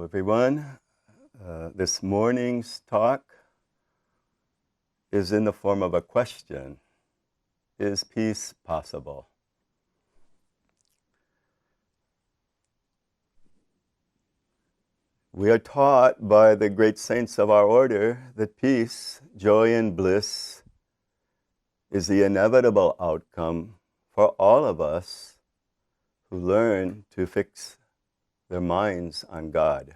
everyone. This morning's talk is in the form of a question. Is peace possible? We are taught by the great saints of our order that peace, joy, and bliss is the inevitable outcome for all of us who learn to fix their minds on God.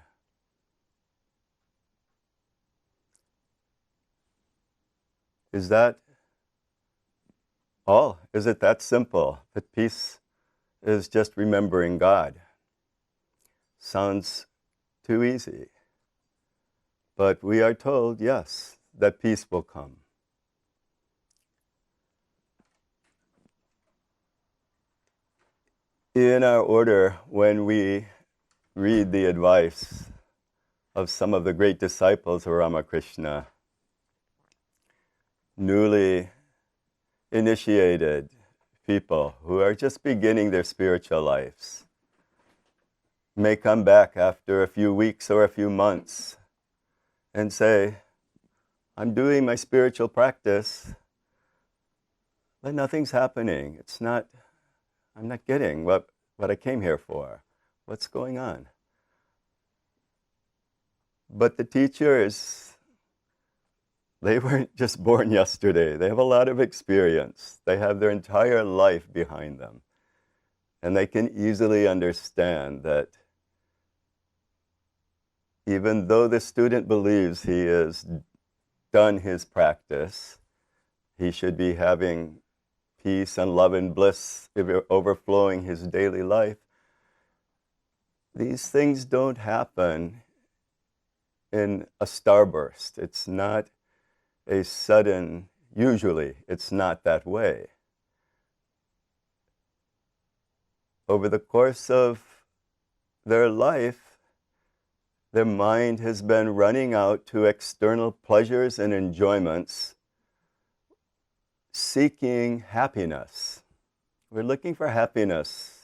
Is that all? Is it that simple? That peace is just remembering God? Sounds too easy. But we are told, yes, that peace will come. In our order, when we read the advice of some of the great disciples of Ramakrishna, newly initiated people who are just beginning their spiritual lives, may come back after a few weeks or a few months and say, I'm doing my spiritual practice, but nothing's happening. I'm not getting what I came here for. What's going on? But the teachers, they weren't just born yesterday. They have a lot of experience. They have their entire life behind them. And they can easily understand that even though the student believes he has done his practice, he should be having peace and love and bliss overflowing his daily life. These things don't happen in a starburst. It's not a sudden, usually it's not that way. Over the course of their life, their mind has been running out to external pleasures and enjoyments, seeking happiness. We're looking for happiness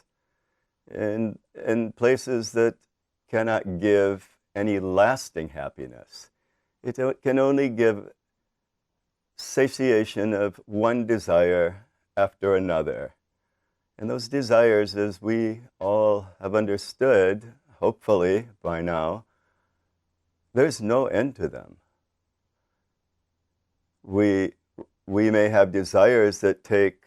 in places that cannot give any lasting happiness. It can only give satiation of one desire after another. And those desires, as we all have understood, hopefully by now, there's no end to them. We may have desires that take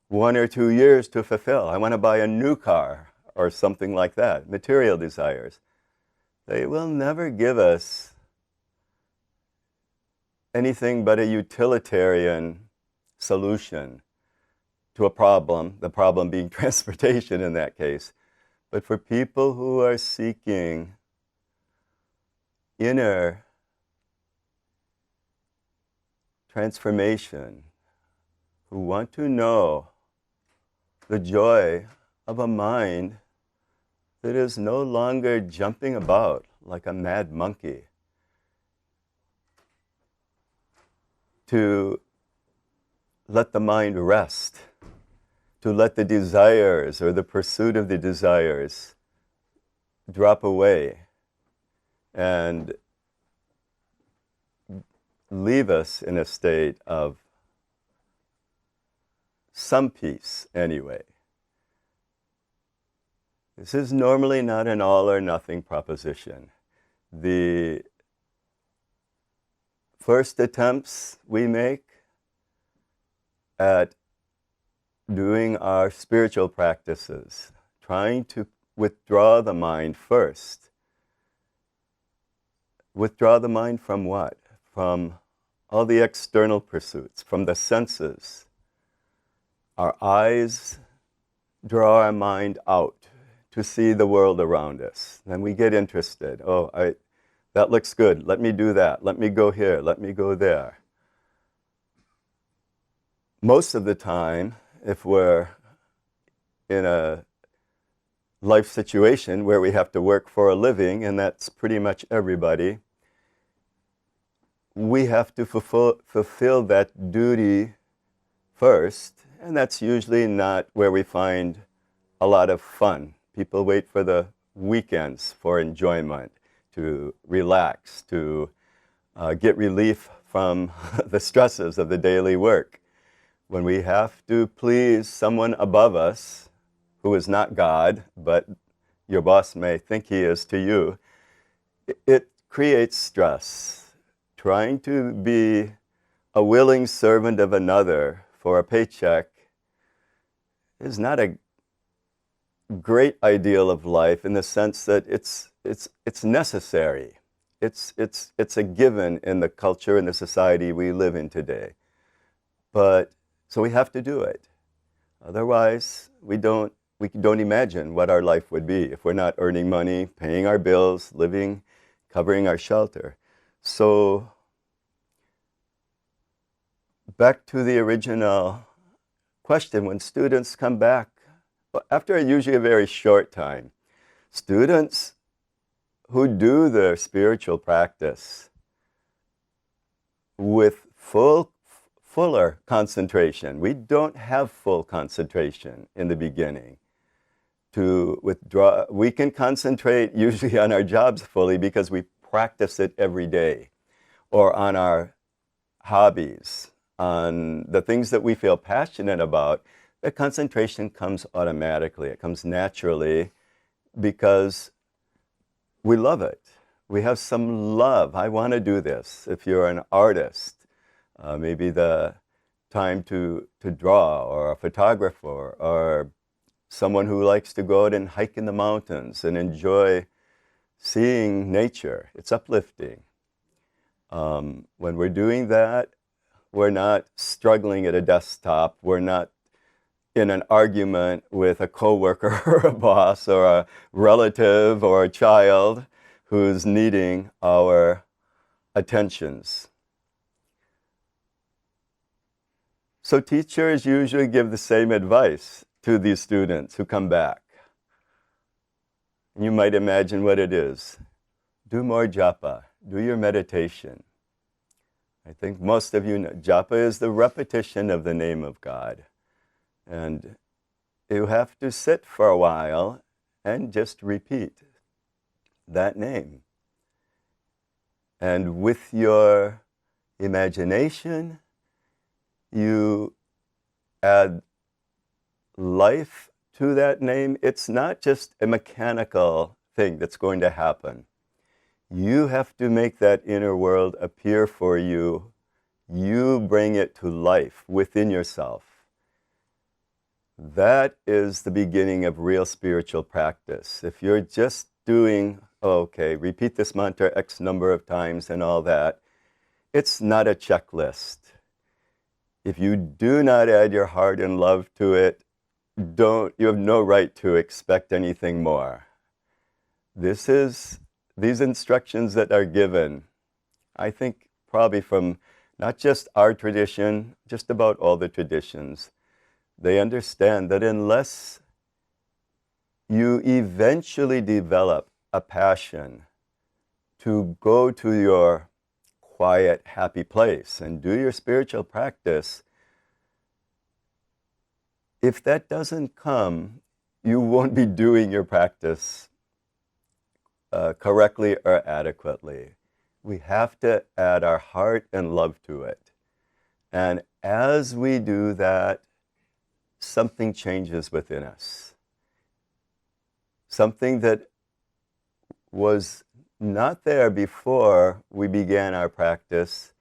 1 or 2 years to fulfill. I want to buy a new car or something like that, material desires. They will never give us anything but a utilitarian solution to a problem, the problem being transportation in that case. But for people who are seeking inner transformation, who want to know the joy of a mind that is no longer jumping about like a mad monkey, to let the mind rest, to let the desires or the pursuit of the desires drop away and leave us in a state of some peace anyway. This is normally not an all or nothing proposition. The first attempts we make at doing our spiritual practices, trying to withdraw the mind first. Withdraw the mind from what? From all the external pursuits, from the senses. Our eyes draw our mind out to see the world around us. Then we get interested. That looks good. Let me do that. Let me go here. Let me go there. Most of the time, if we're in a life situation where we have to work for a living, and that's pretty much everybody, we have to fulfill that duty first, and that's usually not where we find a lot of fun. People wait for the weekends for enjoyment, to relax, to get relief from the stresses of the daily work. When we have to please someone above us, who is not God, but your boss may think he is to you, it creates stress. Trying to be a willing servant of another for a paycheck is not a great ideal of life, in the sense that it's necessary. It's a given in the culture and the society we live in today. But so we have to do it. Otherwise, we don't imagine what our life would be if we're not earning money, paying our bills, living, covering our shelter. So back to the original question, when students come back, after usually a very short time, students who do their spiritual practice with fuller concentration. We don't have full concentration in the beginning. To withdraw, we can concentrate usually on our jobs fully because we practice it every day, or on our hobbies, on the things that we feel passionate about. The concentration comes automatically. It comes naturally because we love it. We have some love. I want to do this. If you're an artist, maybe the time to draw, or a photographer, or someone who likes to go out and hike in the mountains and enjoy seeing nature. It's uplifting. When we're doing that, we're not struggling at a desktop. We're not in an argument with a coworker or a boss or a relative or a child who's needing our attentions. So teachers usually give the same advice to these students who come back. You might imagine what it is. Do more japa. Do your meditation. I think most of you know japa is the repetition of the name of God. And you have to sit for a while and just repeat that name. And with your imagination, you add life to that name. It's not just a mechanical thing that's going to happen. You have to make that inner world appear for you. You bring it to life within yourself. That is the beginning of real spiritual practice. If you're just doing, okay, repeat this mantra X number of times and all that, it's not a checklist. If you do not add your heart and love to it, you have no right to expect anything more. These instructions that are given, I think probably from not just our tradition, just about all the traditions, they understand that unless you eventually develop a passion to go to your quiet, happy place and do your spiritual practice, if that doesn't come, you won't be doing your practice correctly or adequately. We have to add our heart and love to it. And as we do that, something changes within us. Something that was not there before we began our practice,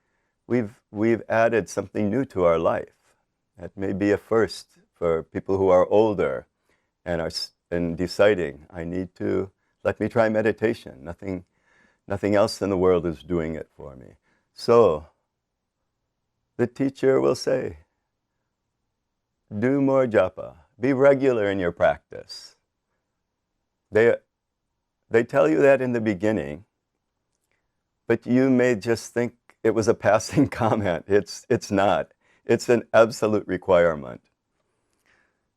we've added something new to our life. That may be a first for people who are older and are deciding, let me try meditation. Nothing else in the world is doing it for me. So the teacher will say, do more japa. Be regular in your practice. They tell you that in the beginning, but you may just think it was a passing comment. It's not. It's an absolute requirement.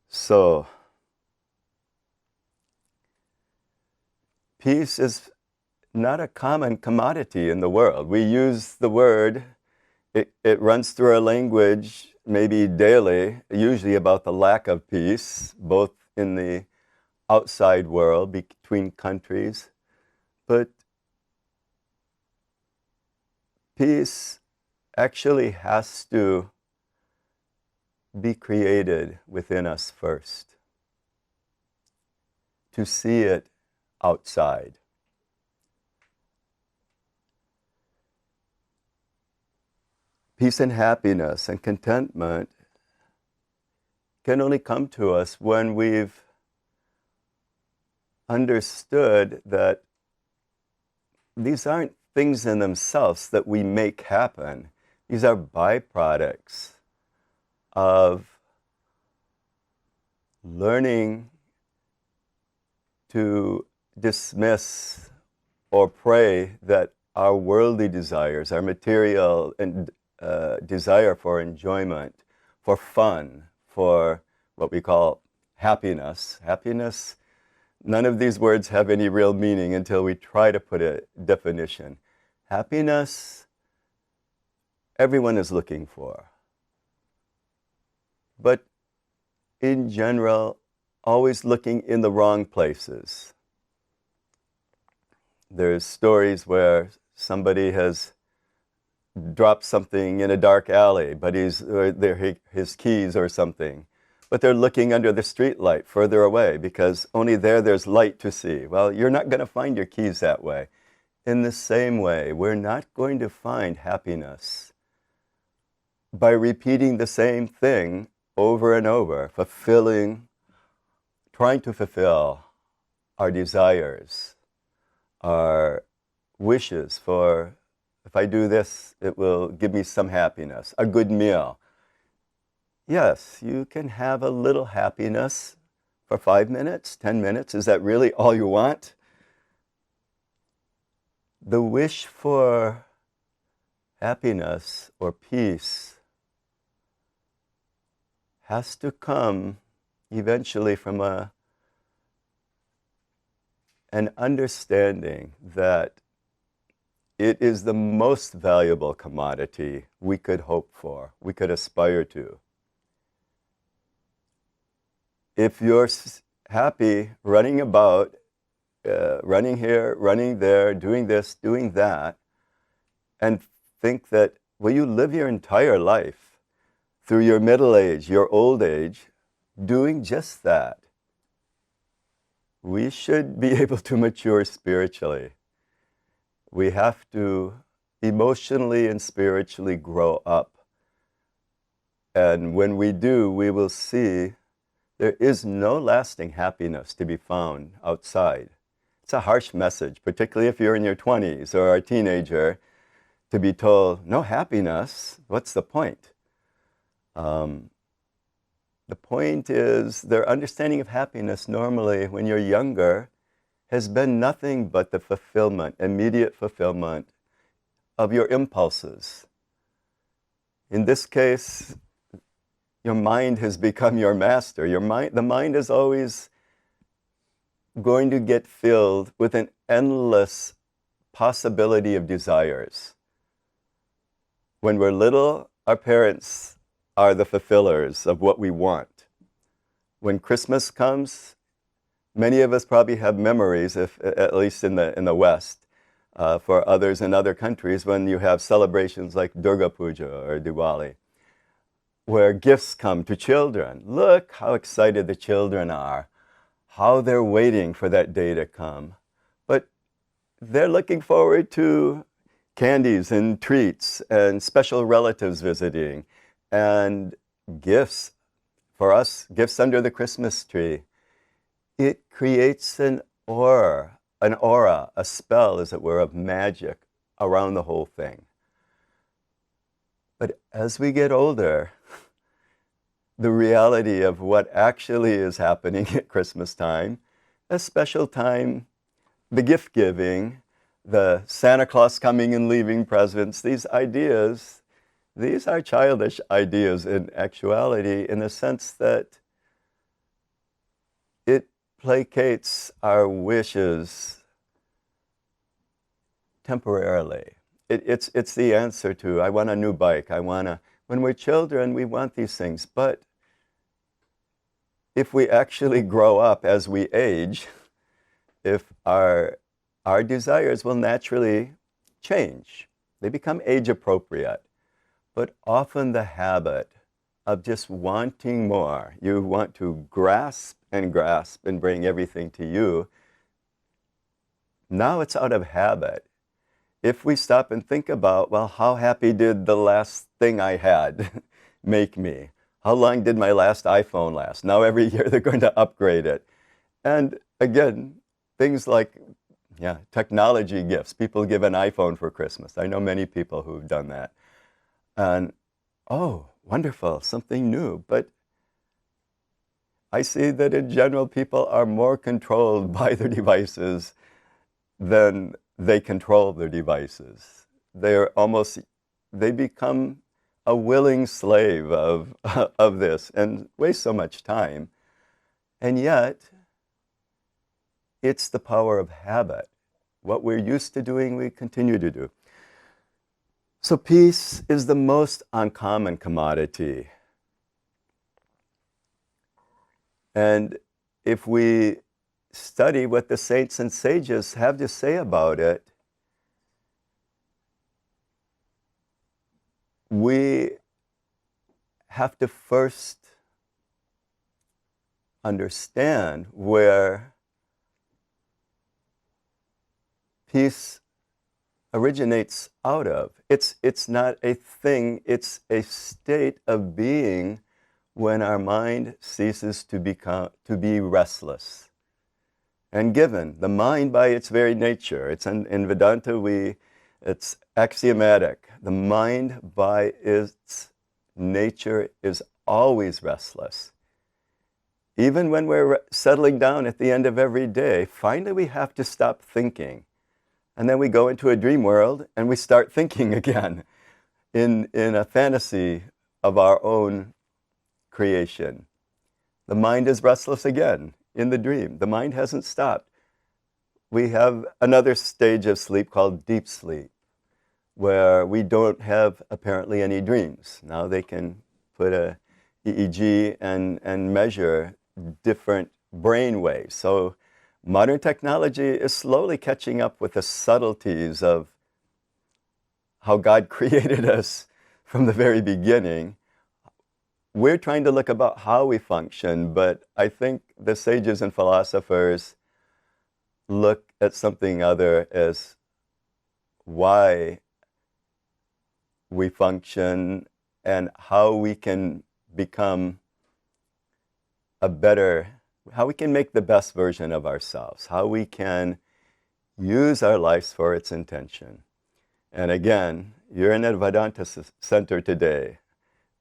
So, peace is not a common commodity in the world. We use the word, it runs through our language maybe daily, usually about the lack of peace, both in the outside world, between countries. But peace actually has to be created within us first, to see it outside. Peace and happiness and contentment can only come to us when we've understood that these aren't things in themselves that we make happen. These are byproducts of learning to dismiss or pray that our worldly desires, our material and desire for enjoyment, for fun, for what we call happiness. Happiness, none of these words have any real meaning until we try to put a definition. Happiness, everyone is looking for. But in general, always looking in the wrong places. There's stories where somebody has dropped something in a dark alley, but his keys or something. But they're looking under the street light further away because only there's light to see. Well, you're not going to find your keys that way. In the same way, we're not going to find happiness by repeating the same thing over and over, trying to fulfill our desires, our wishes for, if I do this, it will give me some happiness, a good meal. Yes, you can have a little happiness for 5 minutes, 10 minutes. Is that really all you want? The wish for happiness or peace has to come eventually from an understanding that it is the most valuable commodity we could hope for, we could aspire to. If you're happy running about, running here, running there, doing this, doing that, and think that, well, you live your entire life through your middle age, your old age, doing just that, we should be able to mature spiritually. We have to emotionally and spiritually grow up. And when we do, we will see there is no lasting happiness to be found outside. It's a harsh message, particularly if you're in your 20s or a teenager, to be told, no happiness, what's the point? The point is their understanding of happiness normally when you're younger has been nothing but the fulfillment, immediate fulfillment of your impulses. In this case, your mind has become your master. The mind is always going to get filled with an endless possibility of desires. When we're little, our parents are the fulfillers of what we want. When Christmas comes, many of us probably have memories, at least in the West, for others in other countries, when you have celebrations like Durga Puja or Diwali, where gifts come to children. Look how excited the children are, how they're waiting for that day to come. But they're looking forward to candies and treats and special relatives visiting and gifts. For us, gifts under the Christmas tree. It creates an aura, a spell, as it were, of magic around the whole thing. But as we get older, the reality of what actually is happening at Christmas time, a special time, the gift giving, the Santa Claus coming and leaving presents, these ideas, these are childish ideas in actuality, in the sense that it placates our wishes temporarily. It's the answer to, I want a new bike, when we're children, we want these things, but if we actually grow up as we age, if our desires will naturally change. They become age appropriate. But often the habit of just wanting more, you want to grasp and bring everything to you. Now it's out of habit. If we stop and think about, well, how happy did the last thing I had make me? How long did my last iPhone last? Now every year they're going to upgrade it. And again, things like technology gifts. People give an iPhone for Christmas. I know many people who've done that. And, oh, wonderful, something new. But I see that in general, people are more controlled by their devices than they control their devices. They become a willing slave of this and waste so much time. And yet, it's the power of habit. What we're used to doing, we continue to do. So peace is the most uncommon commodity. And if we study what the saints and sages have to say about it, we have to first understand where peace originates out of. It's not a thing, it's a state of being when our mind ceases to be restless. And given, the mind by its very nature, it's in Vedanta, it's axiomatic. The mind by its nature is always restless. Even when we're settling down at the end of every day, finally we have to stop thinking. And then we go into a dream world and we start thinking again in a fantasy of our own creation. The mind is restless again in the dream. The mind hasn't stopped. We have another stage of sleep called deep sleep, where we don't have apparently any dreams. Now they can put a EEG and measure different brain waves. So modern technology is slowly catching up with the subtleties of how God created us from the very beginning. We're trying to look about how we function, but I think the sages and philosophers look at something other as why we function and how we can become how we can make the best version of ourselves, how we can use our lives for its intention. And again, you're in a Vedanta center today.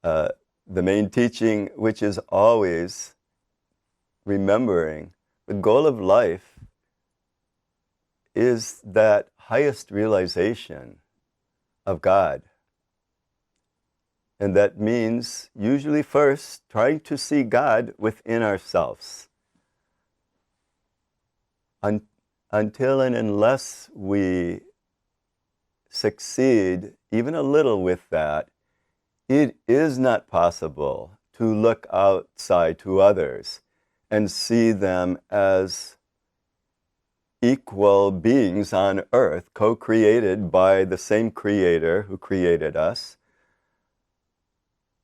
The main teaching, which is always remembering the goal of life is that highest realization of God. And that means usually first trying to see God within ourselves. Until and unless we succeed even a little with that, it is not possible to look outside to others and see them as equal beings on earth, co-created by the same creator who created us.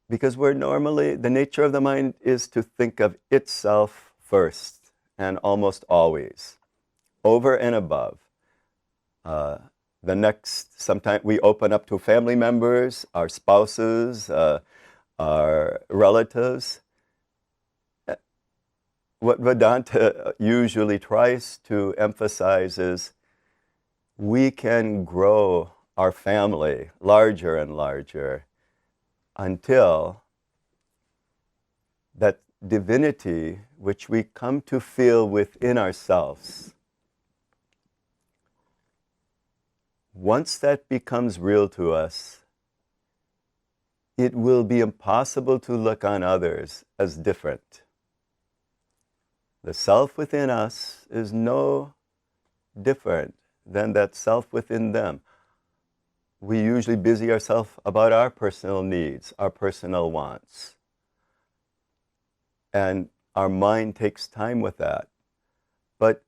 Because the nature of the mind is to think of itself first, and almost always, over and above. Sometimes we open up to family members, our spouses, our relatives. What Vedanta usually tries to emphasize is we can grow our family larger and larger until that divinity which we come to feel within ourselves, once that becomes real to us, it will be impossible to look on others as different. The self within us is no different than that self within them. We usually busy ourselves about our personal needs, our personal wants. And our mind takes time with that. But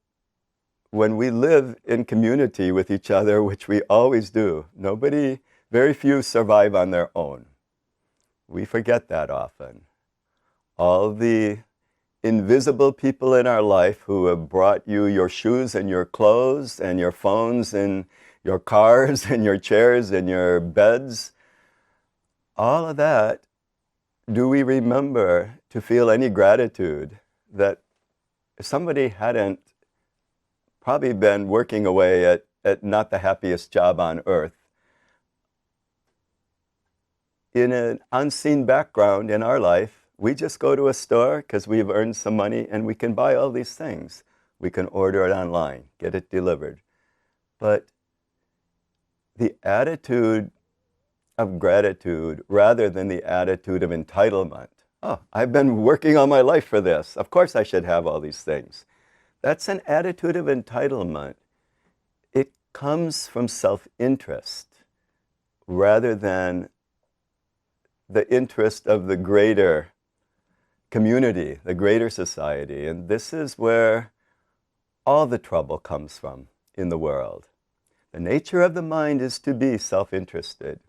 when we live in community with each other, which we always do, very few survive on their own. We forget that often. All the invisible people in our life who have brought you your shoes and your clothes and your phones and your cars and your chairs and your beds, all of that, do we remember to feel any gratitude that if somebody hadn't probably been working away at not the happiest job on earth, in an unseen background in our life, we just go to a store because we've earned some money and we can buy all these things. We can order it online, get it delivered. But the attitude of gratitude rather than the attitude of entitlement. Oh, I've been working all my life for this. Of course I should have all these things. That's an attitude of entitlement. It comes from self-interest rather than the interest of the greater community, the greater society. And this is where all the trouble comes from in the world. The nature of the mind is to be self-interested.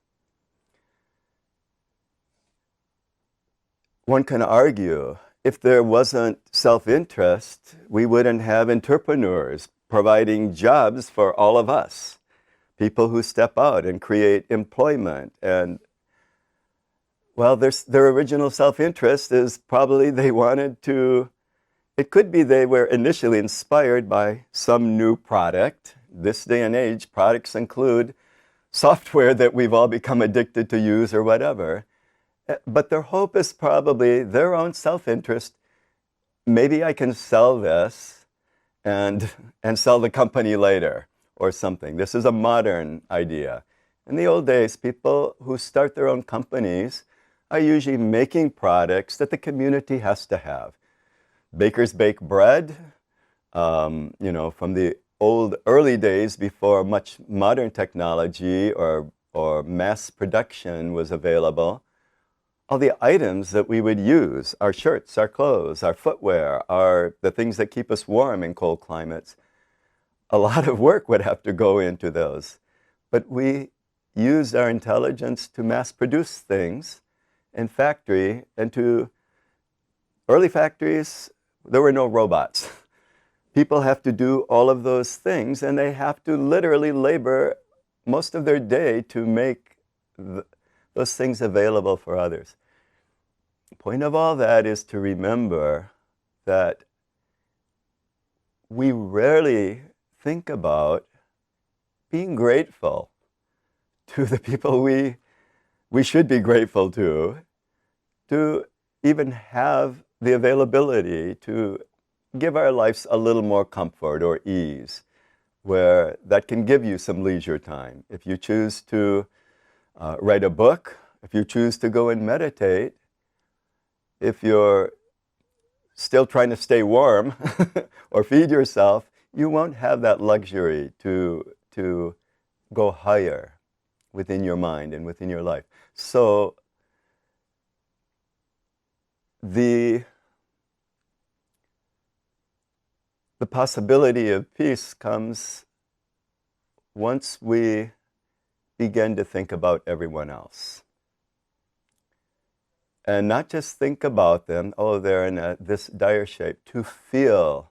One can argue, if there wasn't self-interest, we wouldn't have entrepreneurs providing jobs for all of us. People who step out and create employment. And, well, their original self-interest is probably it could be they were initially inspired by some new product. This day and age, products include software that we've all become addicted to use or whatever. But their hope is probably their own self-interest. Maybe I can sell this and sell the company later or something. This is a modern idea. In the old days, people who start their own companies are usually making products that the community has to have. Bakers bake bread, from the early days before much modern technology or mass production was available. All the items that we would use, our shirts, our clothes, our footwear, the things that keep us warm in cold climates, a lot of work would have to go into those. But we used our intelligence to mass produce things in factory, and to early factories, there were no robots. People have to do all of those things, and they have to literally labor most of their day to make those things available for others. The point of all that is to remember that we rarely think about being grateful to the people we should be grateful to even have the availability to give our lives a little more comfort or ease, where that can give you some leisure time. If you choose to write a book, if you choose to go and meditate, if you're still trying to stay warm or feed yourself, you won't have that luxury to go higher within your mind and within your life. So the possibility of peace comes once we begin to think about everyone else. And not just think about them, oh, they're in this dire shape, to feel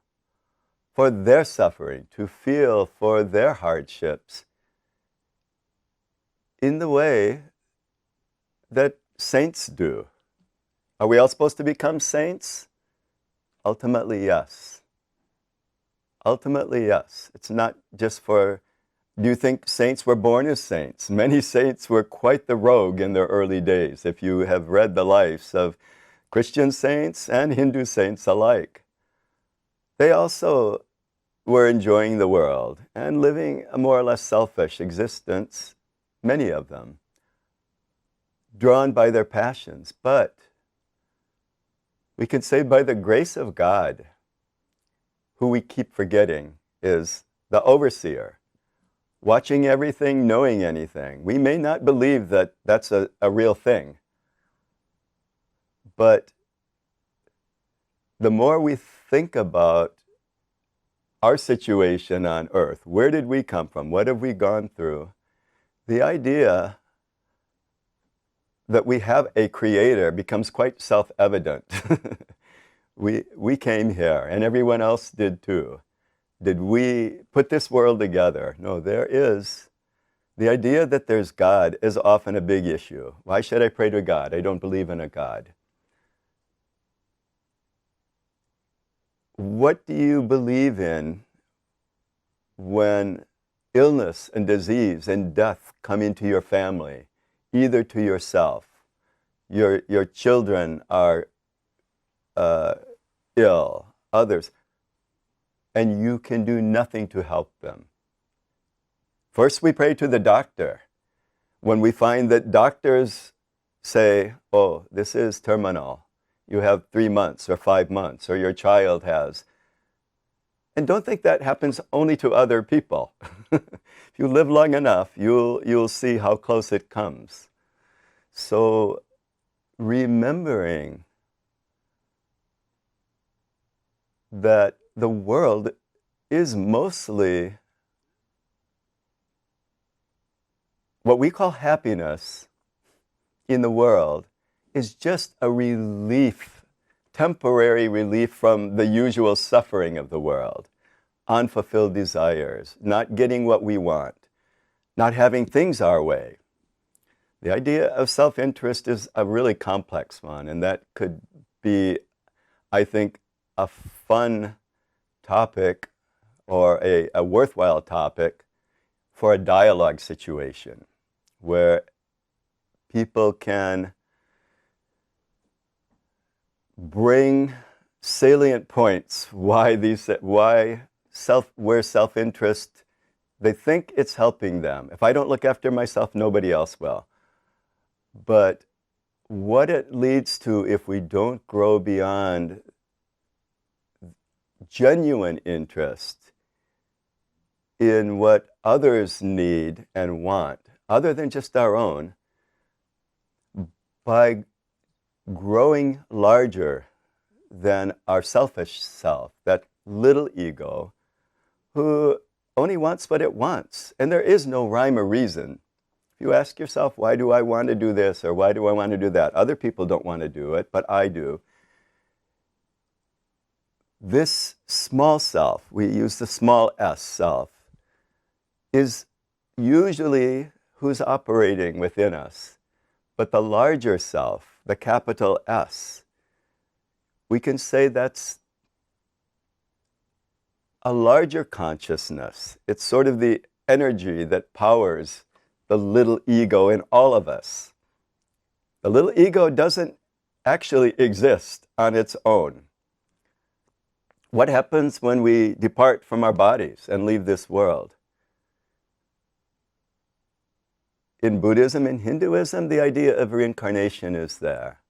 for their suffering, to feel for their hardships in the way that saints do. Are we all supposed to become saints? Ultimately, yes. Ultimately, yes. It's not just for, do you think saints were born as saints? Many saints were quite the rogue in their early days, if you have read the lives of Christian saints and Hindu saints alike. They also were enjoying the world and living a more or less selfish existence, many of them, drawn by their passions. But we can say by the grace of God, who we keep forgetting is the overseer, watching everything, knowing anything. We may not believe that that's a real thing, but the more we think about our situation on earth, where did we come from, what have we gone through, the idea that we have a creator becomes quite self-evident. We came here, and everyone else did too. Did we put this world together? No, there is. The idea that there's God is often a big issue. Why should I pray to God? I don't believe in a God. What do you believe in when illness and disease and death come into your family, either to yourself, your children are ill, others, and you can do nothing to help them? First, we pray to the doctor. When we find that doctors say, oh, this is terminal, you have 3 months or 5 months, or your child has. And don't think that happens only to other people. If you live long enough, you'll see how close it comes. So remembering that the world is mostly what we call happiness in the world is just a relief, temporary relief from the usual suffering of the world. Unfulfilled desires, not getting what we want, not having things our way. The idea of self-interest is a really complex one, and that could be, I think, a fun topic or a worthwhile topic for a dialogue situation where people can bring salient points where self-interest, they think it's helping them. If I don't look after myself, nobody else will. But what it leads to if we don't grow beyond genuine interest in what others need and want, other than just our own, by growing larger than our selfish self, that little ego, who only wants what it wants. And there is no rhyme or reason. If you ask yourself, why do I want to do this, or why do I want to do that? Other people don't want to do it, but I do. This small self, we use the small s self, is usually who's operating within us. But the larger self, the capital S, we can say that's a larger consciousness. It's sort of the energy that powers the little ego in all of us. The little ego doesn't actually exist on its own. What happens when we depart from our bodies and leave this world? In Buddhism and Hinduism, the idea of reincarnation is there.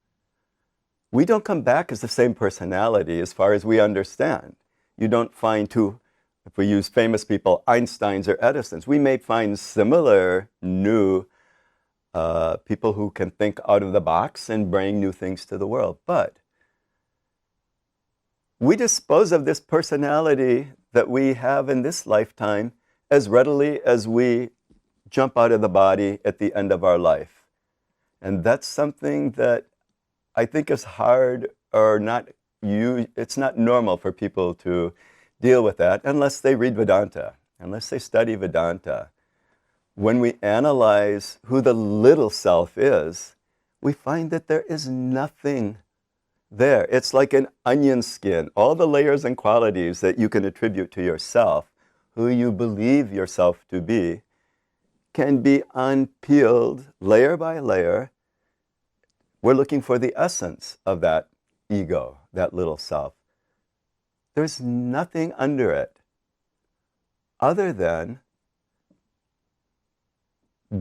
We don't come back as the same personality as far as we understand. You don't find two, if we use famous people, Einsteins or Edisons. We may find similar new people who can think out of the box and bring new things to the world. But we dispose of this personality that we have in this lifetime as readily as we jump out of the body at the end of our life. And that's something that I think is hard, or not, it's not normal for people to deal with that unless they read Vedanta, unless they study Vedanta. When we analyze who the little self is, we find that there is nothing there. It's like an onion skin. All the layers and qualities that you can attribute to yourself, who you believe yourself to be, can be unpeeled layer by layer. We're looking for the essence of that ego, that little self. There's nothing under it other than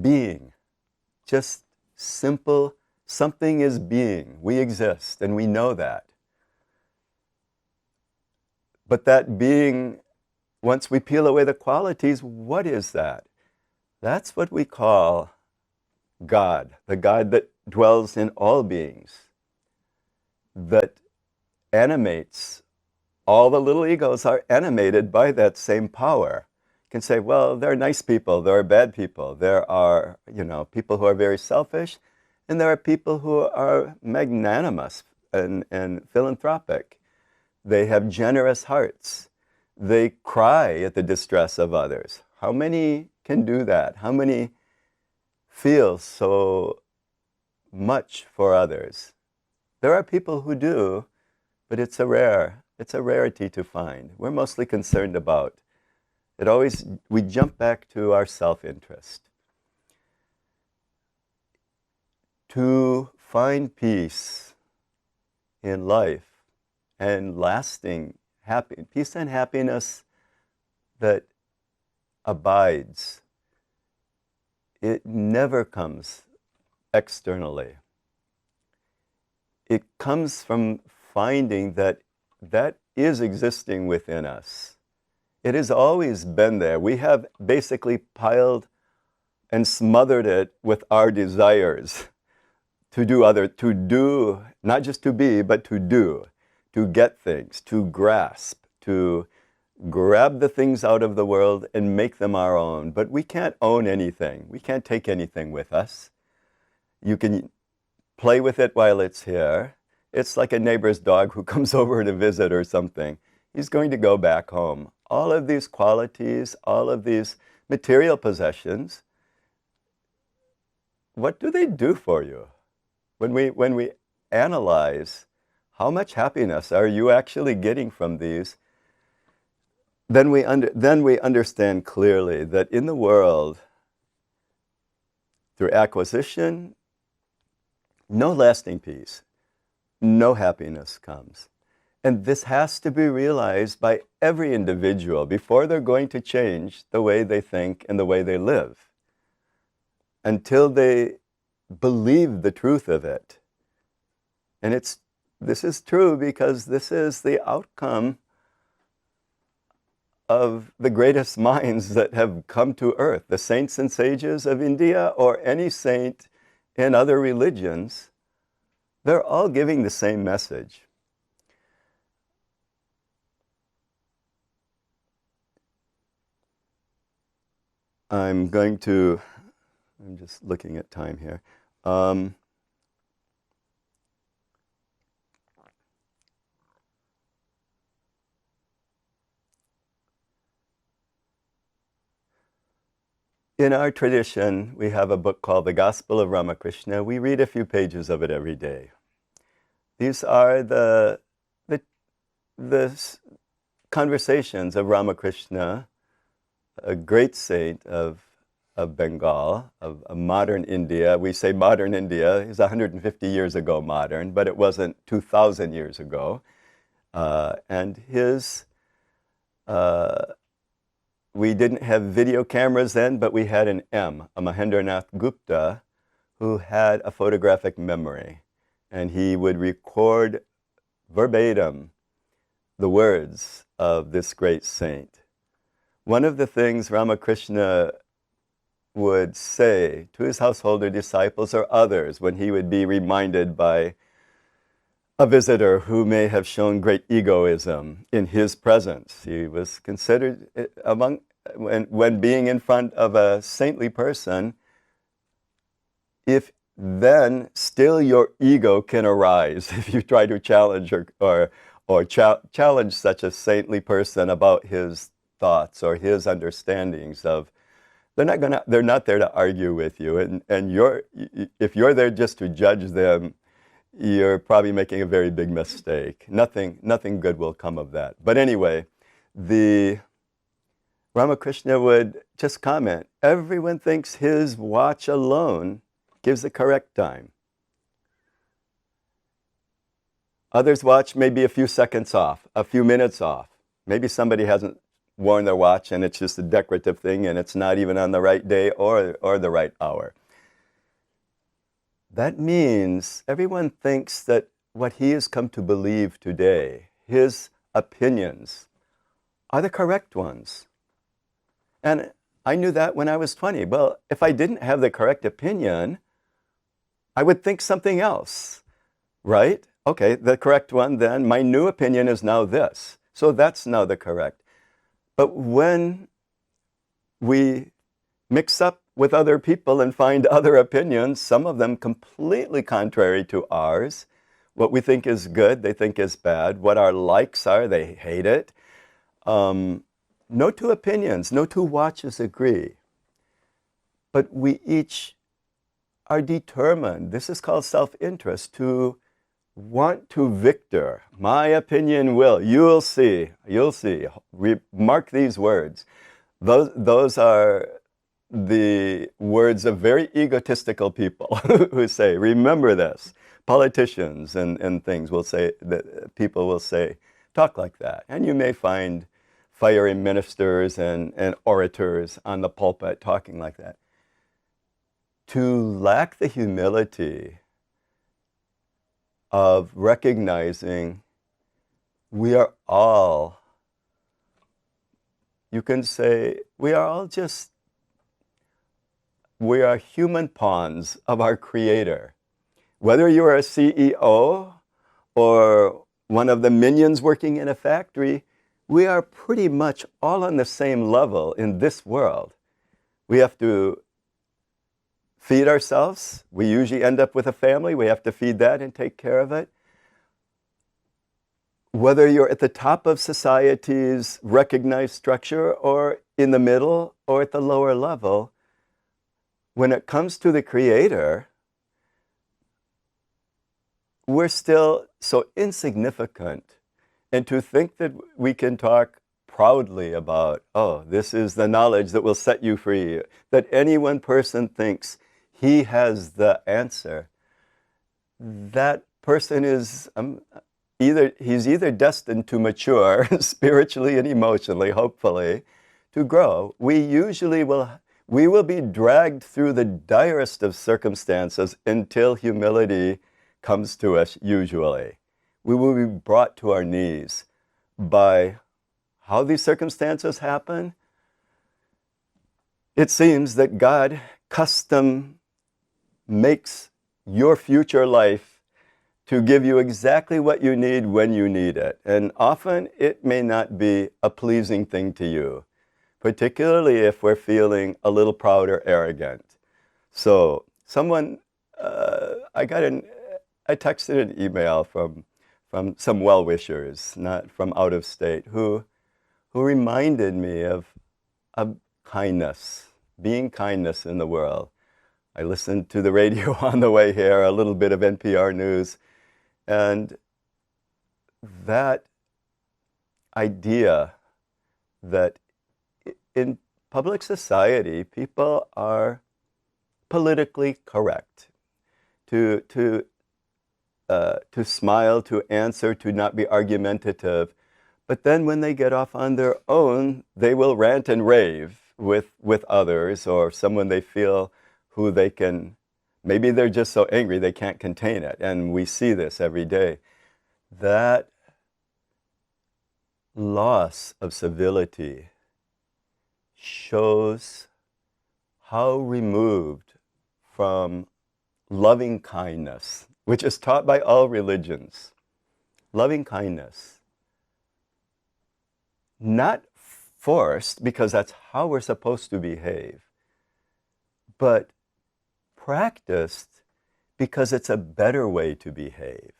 being. Just simple, something is being. We exist, and we know that. But that being, once we peel away the qualities, what is that? That's what we call God, the God that dwells in all beings, that animates all the little egos are animated by that same power. You can say, well, there are nice people, there are bad people, there are, people who are very selfish, and there are people who are magnanimous and philanthropic. They have generous hearts. They cry at the distress of others. How many can do that? How many feel so much for others? There are people who do, but it's a rarity to find. We're mostly concerned about we jump back to our self-interest. To find peace in life and lasting peace and happiness that abides, it never comes externally. It comes from finding that is existing within us. It has always been there. We have basically piled and smothered it with our desires to do, not just to be, but to do, to get things, to grasp, to grab the things out of the world and make them our own. But we can't own anything. We can't take anything with us. You can play with it while it's here. It's like a neighbor's dog who comes over to visit or something. He's going to go back home. All of these qualities, all of these material possessions, what do they do for you? When we analyze how much happiness are you actually getting from these, then we understand clearly that in the world, through acquisition, no lasting peace, no happiness comes. And this has to be realized by every individual before they're going to change the way they think and the way they live, until they believe the truth of it. And this is true because this is the outcome of the greatest minds that have come to earth, the saints and sages of India or any saint in other religions. They're all giving the same message. I'm just looking at time here. In our tradition, we have a book called The Gospel of Ramakrishna. We read a few pages of it every day. These are the conversations of Ramakrishna, a great saint of Bengal, of modern India. We say modern India. He's 150 years ago modern, but it wasn't 2,000 years ago. And we didn't have video cameras then, but we had a Mahendranath Gupta, who had a photographic memory. And he would record verbatim the words of this great saint. One of the things Ramakrishna would say to his householder disciples or others when he would be reminded by a visitor who may have shown great egoism in his presence. He was considered when being in front of a saintly person, if then still your ego can arise if you try to challenge or challenge such a saintly person about his thoughts or his understandings of. They're not there to argue with you, and if you're there just to judge them, you're probably making a very big mistake. Nothing good will come of that. But anyway, Ramakrishna would just comment, everyone thinks his watch alone gives the correct time. Others' watch may be a few seconds off, a few minutes off. Maybe somebody hasn't worn their watch and it's just a decorative thing and it's not even on the right day or the right hour. That means everyone thinks that what he has come to believe today, his opinions, are the correct ones. And I knew that when I was 20. Well, if I didn't have the correct opinion, I would think something else, right? Okay, the correct one then, my new opinion is now this. So that's now the correct. But when we mix up with other people and find other opinions, some of them completely contrary to ours, what we think is good, they think is bad. What our likes are, they hate it. No two opinions, no two watches agree. But we each are determined, this is called self-interest, to want to victor. My opinion will, you'll see. Mark these words. Those are the words of very egotistical people who say, remember this. Politicians and things will say, that people will say, talk like that. And you may find fiery ministers and orators on the pulpit talking like that. To lack the humility of recognizing we are all, you can say, we are human pawns of our Creator. Whether you are a CEO or one of the minions working in a factory, we are pretty much all on the same level in this world. We have to feed ourselves. We usually end up with a family. We have to feed that and take care of it. Whether you're at the top of society's recognized structure or in the middle or at the lower level, when it comes to the Creator, we're still so insignificant. And to think that we can talk proudly about, oh, this is the knowledge that will set you free, that any one person thinks he has the answer, that person is he's either destined to mature spiritually and emotionally, hopefully, to grow. We will be dragged through the direst of circumstances until humility comes to us, usually. We will be brought to our knees by how these circumstances happen. It seems that God custom makes your future life to give you exactly what you need when you need it. And often it may not be a pleasing thing to you, particularly if we're feeling a little proud or arrogant. So someone, I texted an email from some well-wishers, not from out of state, who reminded me of kindness, being kindness in the world. I listened to the radio on the way here, a little bit of NPR news, and that idea that in public society, people are politically correct, to smile, to answer, to not be argumentative. But then when they get off on their own, they will rant and rave with others or someone they feel who they can, maybe they're just so angry they can't contain it. And we see this every day. That loss of civility shows how removed from loving kindness, which is taught by all religions. Loving kindness. Not forced, because that's how we're supposed to behave, but practiced because it's a better way to behave.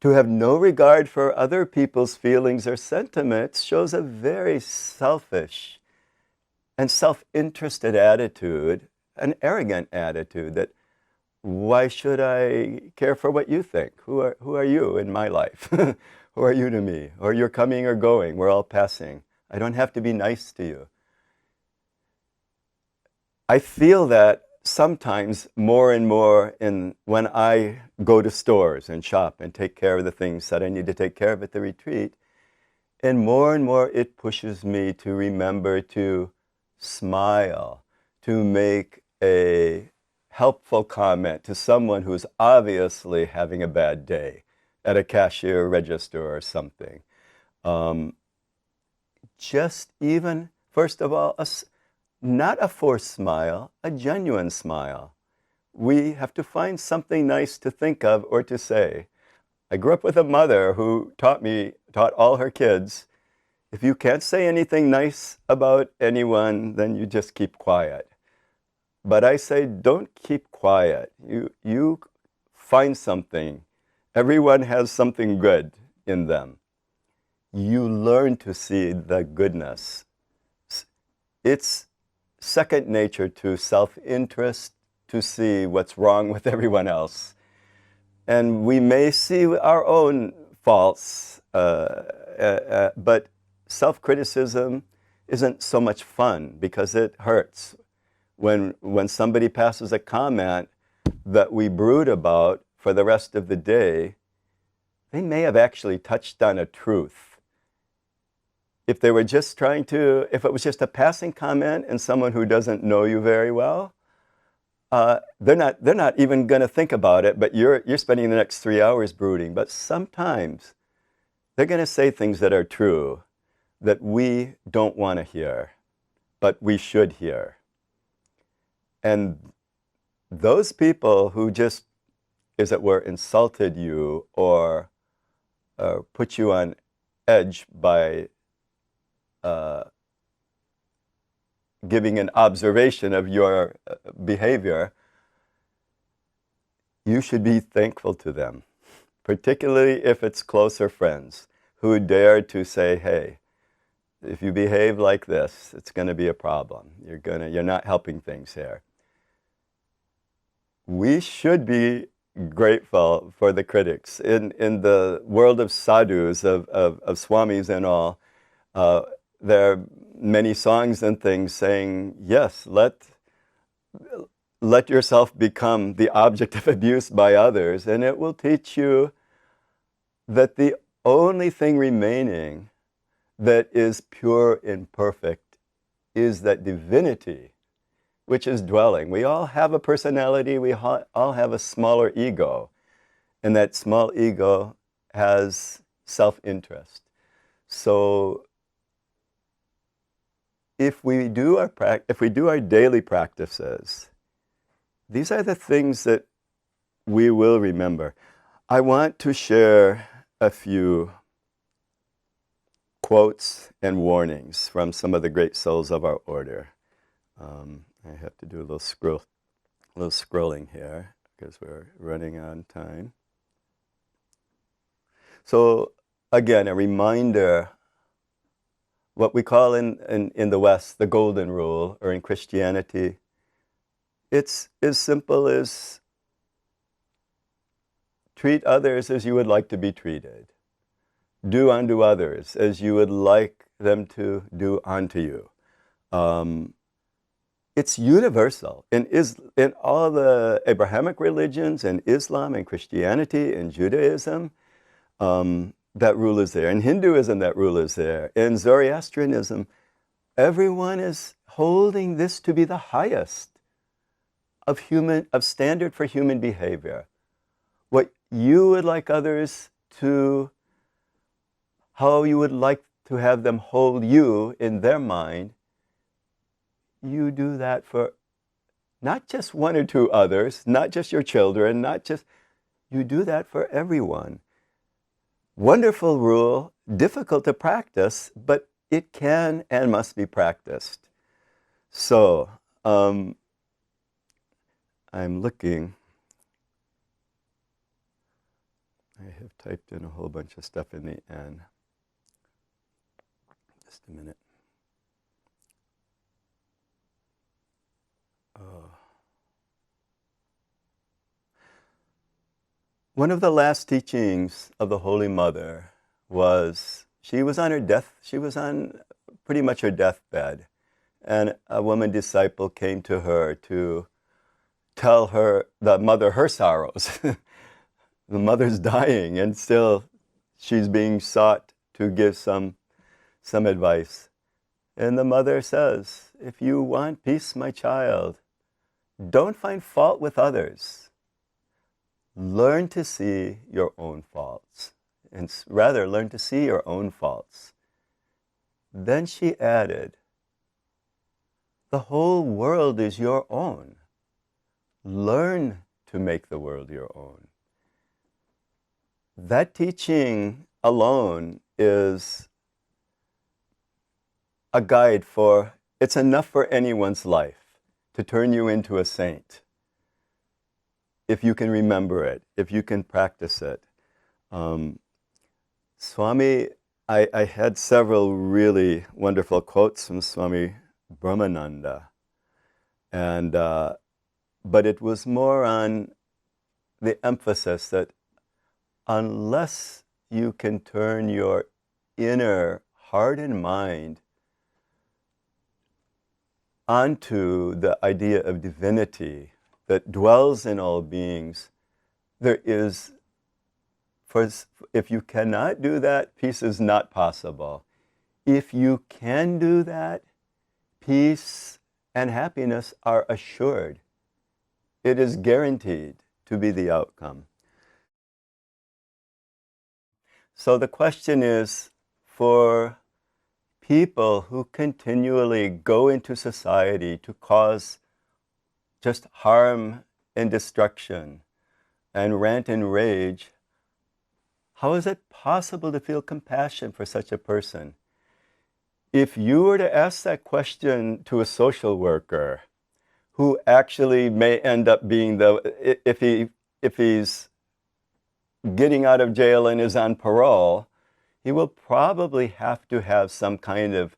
To have no regard for other people's feelings or sentiments shows a very selfish and self-interested attitude, an arrogant attitude that, why should I care for what you think? Who are you in my life? Who are you to me? Or you're coming or going, we're all passing. I don't have to be nice to you. I feel that sometimes more and more when I go to stores and shop and take care of the things that I need to take care of at the retreat, and more it pushes me to remember to smile, to make a helpful comment to someone who's obviously having a bad day at a cashier register or something. Just even, first of all, not a forced smile, a genuine smile. We have to find something nice to think of or to say. I grew up with a mother who taught all her kids, if you can't say anything nice about anyone, then you just keep quiet. But I say, don't keep quiet. You find something. Everyone has something good in them. You learn to see the goodness. It's second nature to self-interest, to see what's wrong with everyone else. And we may see our own faults, but self-criticism isn't so much fun because it hurts. When somebody passes a comment that we brood about for the rest of the day, they may have actually touched on a truth. If they were just if it was just a passing comment and someone who doesn't know you very well, they're not even going to think about it, but you're spending the next 3 hours brooding. But sometimes they're going to say things that are true that we don't want to hear, but we should hear. And those people who just, as it were, insulted you or put you on edge by giving an observation of your behavior, you should be thankful to them, particularly if it's closer friends who dare to say, hey, if you behave like this, it's going to be a problem. You're not helping things here. We should be grateful for the critics. In the world of sadhus, of swamis and all, there are many songs and things saying, yes, let yourself become the object of abuse by others, and it will teach you that the only thing remaining that is pure and perfect is that divinity, which is dwelling. We all have a personality, we all have a smaller ego, and that small ego has self-interest. So if we do our daily practices, these are the things that we will remember. I want to share a few quotes and warnings from some of the great souls of our order. I have to do a little scrolling here because we're running on time. So again, a reminder, what we call in the West the golden rule, or in Christianity, it's as simple as treat others as you would like to be treated. Do unto others as you would like them to do unto you. It's universal. In all the Abrahamic religions, and Islam and Christianity and Judaism, that rule is there. In Hinduism, that rule is there. In Zoroastrianism, everyone is holding this to be the highest of standard for human behavior. What you would like others to, how you would like to have them hold you in their mind, you do that for not just one or two others, not just your children, you do that for everyone. Wonderful rule, difficult to practice, but it can and must be practiced. So, I'm looking. I have typed in a whole bunch of stuff in the end. Just a minute. One of the last teachings of the Holy Mother was, she was on pretty much her deathbed, and a woman disciple came to her to tell the mother her sorrows. The mother's dying, and still she's being sought to give some advice. And the mother says, if you want peace, my child, don't find fault with others. Learn to see your own faults, and rather learn to see your own faults. Then she added, the whole world is your own. Learn to make the world your own. that teaching alone is a guide for, it's enough for anyone's life to turn you into a saint. If you can remember it, if you can practice it. Swami, I had several really wonderful quotes from Swami Brahmatmananda. And, but it was more on the emphasis that unless you can turn your inner heart and mind onto the idea of divinity that dwells in all beings, there is, if you cannot do that, peace is not possible. If you can do that, peace and happiness are assured. It is guaranteed to be the outcome. So the question is, for people who continually go into society to cause just harm and destruction and rant and rage, how is it possible to feel compassion for such a person? If you were to ask that question to a social worker, who actually may end up being if he's getting out of jail and is on parole, he will probably have to have some kind of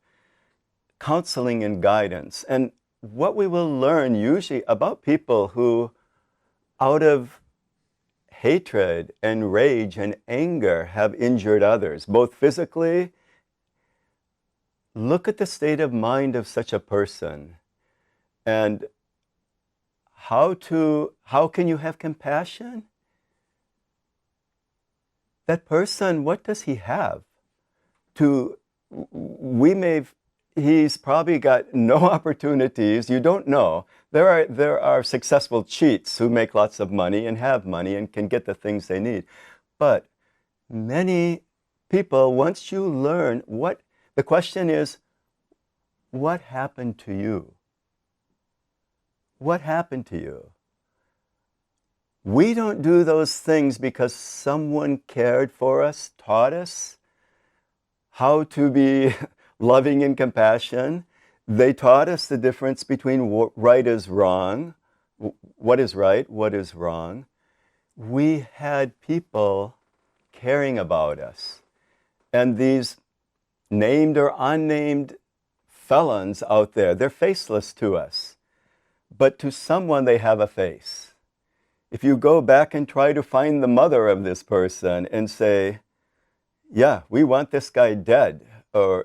counseling and guidance. And what we will learn usually about people who, out of hatred and rage and anger, have injured others, both physically, look at the state of mind of such a person, and how can you have compassion? That person, what does he have? He's probably got no opportunities. You don't know. There are successful cheats who make lots of money and have money and can get the things they need. But many people, once you learn the question is, what happened to you? What happened to you? We don't do those things because someone cared for us, taught us how to be loving and compassion. They taught us the difference between what right is wrong, what is right, what is wrong. We had people caring about us. And these named or unnamed felons out there, they're faceless to us. But to someone, they have a face. If you go back and try to find the mother of this person and say, yeah, we want this guy dead, or,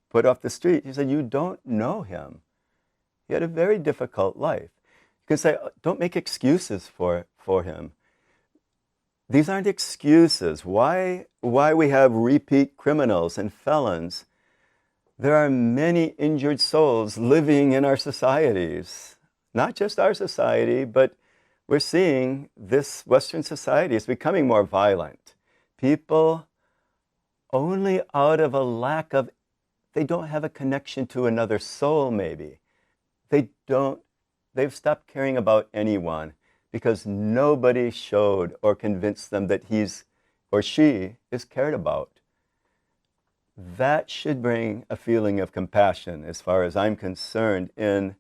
put off the street, he said, you don't know him. He had a very difficult life. You can say, don't make excuses for him. These aren't excuses. Why we have repeat criminals and felons? There are many injured souls living in our societies. Not just our society, but we're seeing this Western society is becoming more violent. People, only out of a lack of, they don't have a connection to another soul, maybe. They've stopped caring about anyone because nobody showed or convinced them that he's or she is cared about. That should bring a feeling of compassion, as far as I'm concerned, in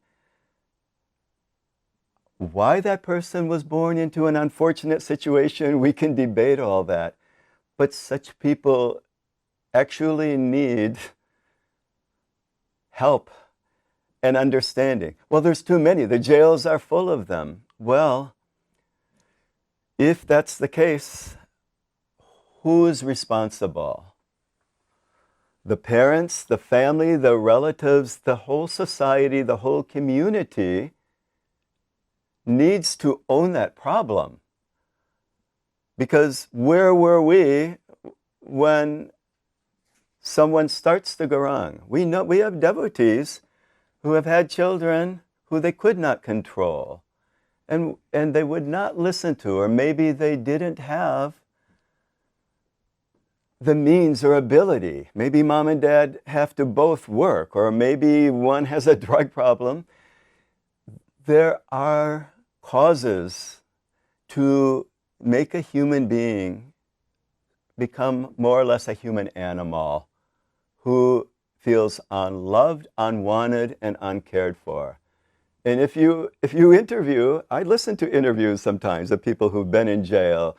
why that person was born into an unfortunate situation. We can debate all that, but such people actually need help and understanding. Well, there's too many. The jails are full of them. Well, if that's the case, who's responsible? The parents, the family, the relatives, the whole society, the whole community needs to own that problem. Because where were we when someone starts to go wrong? We know we have devotees who have had children who they could not control, and they would not listen to, or maybe they didn't have the means or ability. Maybe mom and dad have to both work, or maybe one has a drug problem. There are causes to make a human being become more or less a human animal who feels unloved, unwanted, and uncared for. And if you interview, I listen to interviews sometimes of people who've been in jail,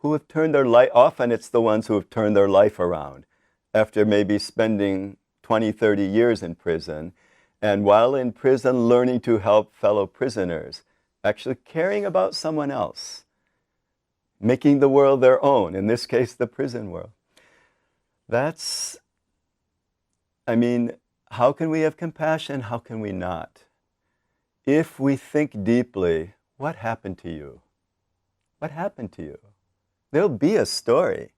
who have turned their life, often it's the ones who have turned their life around after maybe spending 20, 30 years in prison, and while in prison learning to help fellow prisoners, actually caring about someone else, making the world their own, in this case, the prison world. That's, I mean, how can we have compassion? How can we not? If we think deeply, what happened to you? What happened to you? There'll be a story.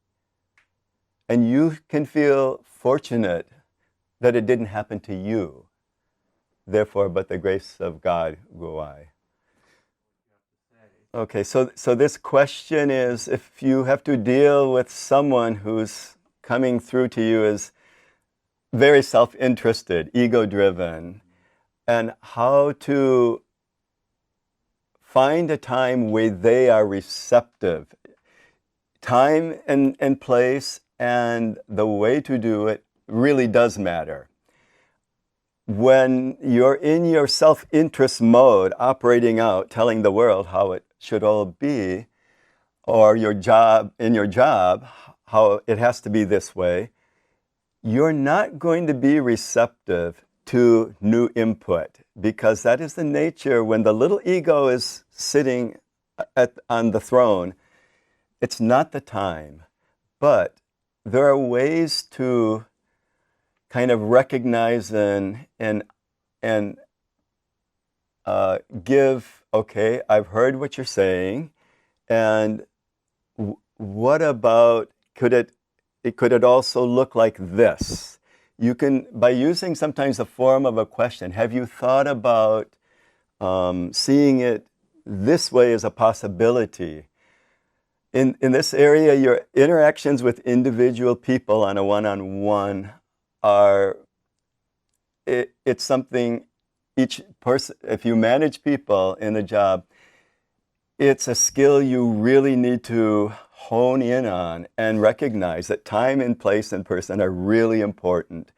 And you can feel fortunate that it didn't happen to you. Therefore, but the grace of God go I. Okay, so this question is, if you have to deal with someone who's coming through to you as very self-interested, ego-driven, and how to find a time where they are receptive. Time and place and the way to do it really does matter. When you're in your self-interest mode, operating out, telling the world how it should all be, or your job, how it has to be this way, you're not going to be receptive to new input, because that is the nature when the little ego is sitting on the throne. It's not the time, but there are ways to kind of recognize and give, okay, I've heard what you're saying, and what about, could it also look like this? You can, by using sometimes the form of a question, have you thought about seeing it this way as a possibility? In this area, your interactions with individual people on a one-on-one it's something each person, if you manage people in a job, it's a skill you really need to hone in on and recognize that time and place and person are really important.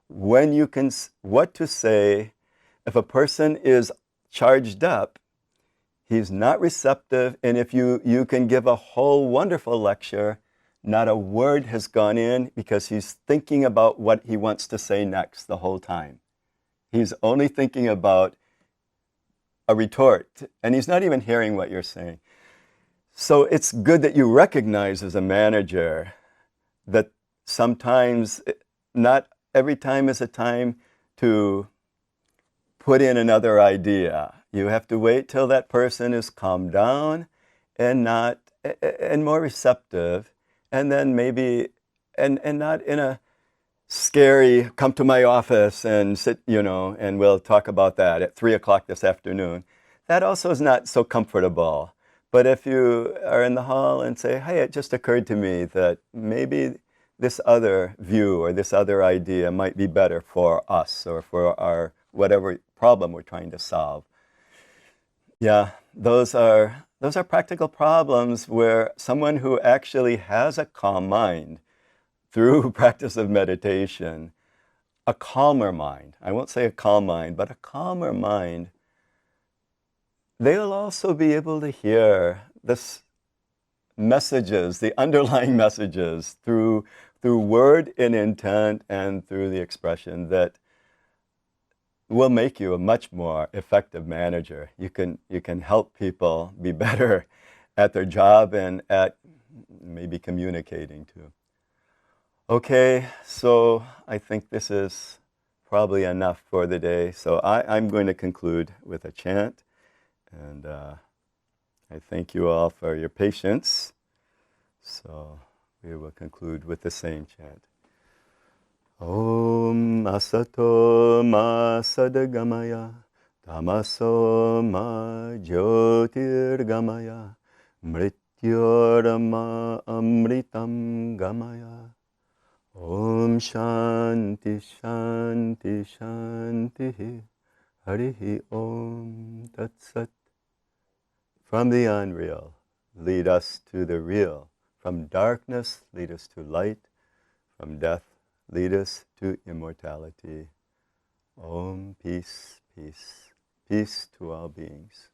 When you can, what to say, if a person is charged up, he's not receptive, and if you can give a whole wonderful lecture, not a word has gone in because he's thinking about what he wants to say next the whole time. He's only thinking about a retort, and he's not even hearing what you're saying. So it's good that you recognize as a manager that sometimes, not every time is a time to put in another idea. You have to wait till that person is calmed down and more receptive, and then maybe, and not in a scary, come to my office and sit, and we'll talk about that at 3 o'clock this afternoon. That also is not so comfortable. But if you are in the hall and say, hey, it just occurred to me that maybe this other view or this other idea might be better for us or for our whatever problem we're trying to solve. Yeah, those are practical problems where someone who actually has a calm mind through practice of meditation, a calmer mind, I won't say a calm mind, but a calmer mind, they'll also be able to hear this messages, the underlying messages through word and intent and through the expression that will make you a much more effective manager. You can help people be better at their job and at maybe communicating too. Okay, so I think this is probably enough for the day. So I'm going to conclude with a chant, and I thank you all for your patience. So we will conclude with the same chant. Om Asato Ma Sadagamaya Tamaso Ma Jyotirgamaya Mrityorama Amritam Gamaya. Om Shanti Shanti Shanti Harihi Om Tat Sat. From the unreal, lead us to the real. From darkness, lead us to light. From death, lead us to immortality. Om, peace, peace, peace to all beings.